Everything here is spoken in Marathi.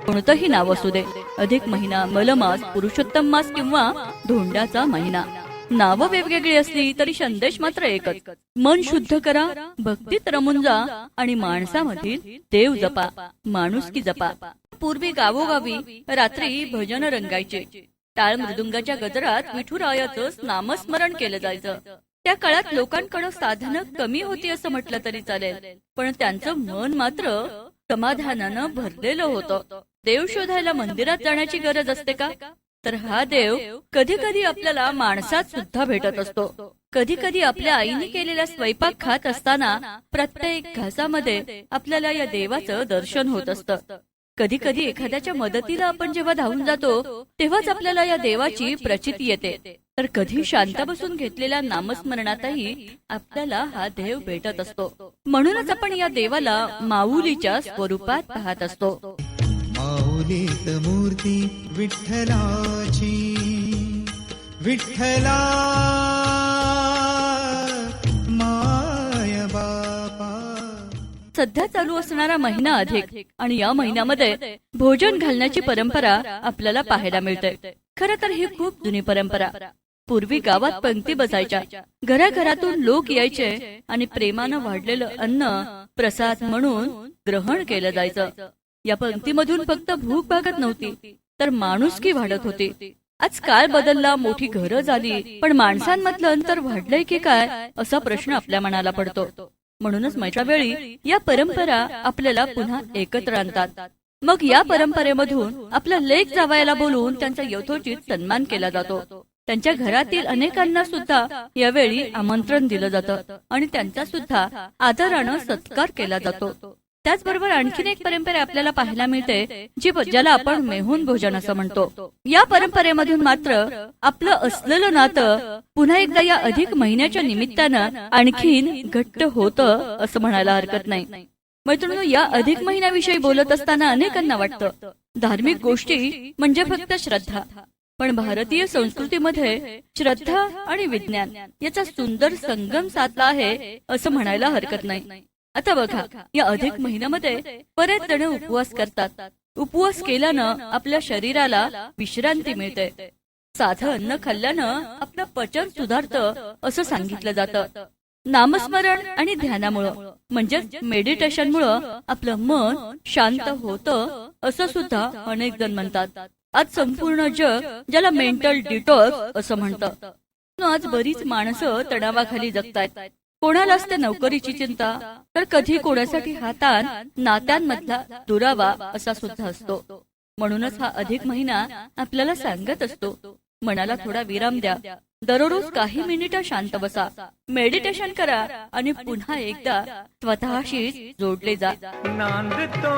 कोणतंही नाव असू दे, अधिक महिना, मलमास, पुरुषोत्तम मास किंवा धोंड्याचा महिना, नावं वेगवेगळी असली तरी संदेश मात्र एकच. मन शुद्ध करा, भक्तीत रमून जा आणि माणसामधील देव जपा, माणुसकी जपा. पूर्वी गावोगावी रात्री भजन रंगायचे. टाळ मृदुंगाच्या गजरात विठुरायाचं नामस्मरण केलं जायचं. त्या काळात लोकांकडे साधनं कमी होती असं म्हटलं तरी चालेल, पण त्यांचं मन मात्र समाधानानं भरलेलं होतं. देव शोधायला मंदिरात जाण्याची गरज असते का? तर हा देव कधी कधी आपल्याला माणसात सुद्धा भेटत असतो. कधी कधी आपल्या आईने केलेला स्वयंपाक खात असताना प्रत्येक घासामध्ये आपल्याला या देवाचं दर्शन होत असतं. कधी कधी एखाद्याच्या मदतीला आपण जेव्हा धावून जातो तेव्हाच आपल्याला या देवाची प्रचिती येते. तर कधी शांत बसून घेतलेल्या नामस्मरणातही आपल्याला हा देव भेटत असतो. म्हणूनच आपण या देवाला माऊलीच्या स्वरूपात पाहत असतो. माऊलीत मूर्ती विठ्ठलाची, विठ्ठला माय बापा. सध्या चालू असणारा महिना अधिक आणि या महिन्यामध्ये भोजन घालण्याची परंपरा आपल्याला पाहायला मिळते. खरं तर ही खूप जुनी परंपरा. पूर्वी गावात पंक्ती बसायच्या, घराघरातून लोक यायचे आणि प्रेमानं वाढलेलं अन्न प्रसाद म्हणून ग्रहण केलं जायचं. या पंक्तीमधून फक्त भूक भागत नव्हती, तर माणुसकी वाढत होती. आज काळ बदलला, मोठी घरं झाली, पण माणसांमधलं अंतर वाढलंय की काय असा प्रश्न आपल्या मनाला पडतो. म्हणूनच मैच्या वेळी या परंपरा आपल्याला पुन्हा एकत्र आणतात. मग या परंपरेमधून आपला लेक जावयाला बोलून त्यांचा यथोचित सन्मान केला जातो. त्यांच्या घरातील अनेकांना सुद्धा यावेळी आमंत्रण दिलं जातं आणि त्यांचा सुद्धा आदरानं सत्कार केला जातो. त्याचबरोबर आणखीन एक परंपरा आपल्याला पाहायला मिळते, ज्याला आपण मेहून भोजन असं म्हणतो. या परंपरेमधून मात्र आपलं असलेलं नातं पुन्हा एकदा या अधिक महिन्याच्या निमित्तानं आणखीन घट्ट होतं असं म्हणायला हरकत नाही. मैत्रिणींनो, या अधिक महिन्याविषयी बोलत असताना अनेकांना वाटतं धार्मिक गोष्टी म्हणजे फक्त श्रद्धा, पण भारतीय संस्कृतीमध्ये श्रद्धा आणि विज्ञान याचा सुंदर संगम साधला आहे असं म्हणायला हरकत नाही. आता बघा, या अधिक महिन्यामध्ये बरेच जण उपवास करतात. उपवास केल्यानं आपल्या शरीराला विश्रांती मिळते. साधं अन्न खाल्ल्यानं आपलं पचन सुधारतं असं सांगितलं जातं. नामस्मरण आणि ध्यानामुळं म्हणजेच मेडिटेशनमुळं आपलं मन शांत होतं असं सुद्धा अनेक जण म्हणतात. आज संपूर्ण जग ज्याला मेंटल डिटॉक्स असं म्हणतं. आज बरीच माणसं तणावाखाली जगतायत. कोणाला असते नोकरीची चिंता, तर कधी कोणासाठी हा ताण नात्यांमधला दुरावा असा सुद्धा असतो. म्हणूनच हा अधिक महिना आपल्याला सांगत असतो, मनाला थोडा विराम द्या. दररोज काही मिनिटं शांत बसा, मेडिटेशन करा आणि पुन्हा एकदा स्वतःशी जोडले जा. नांदतो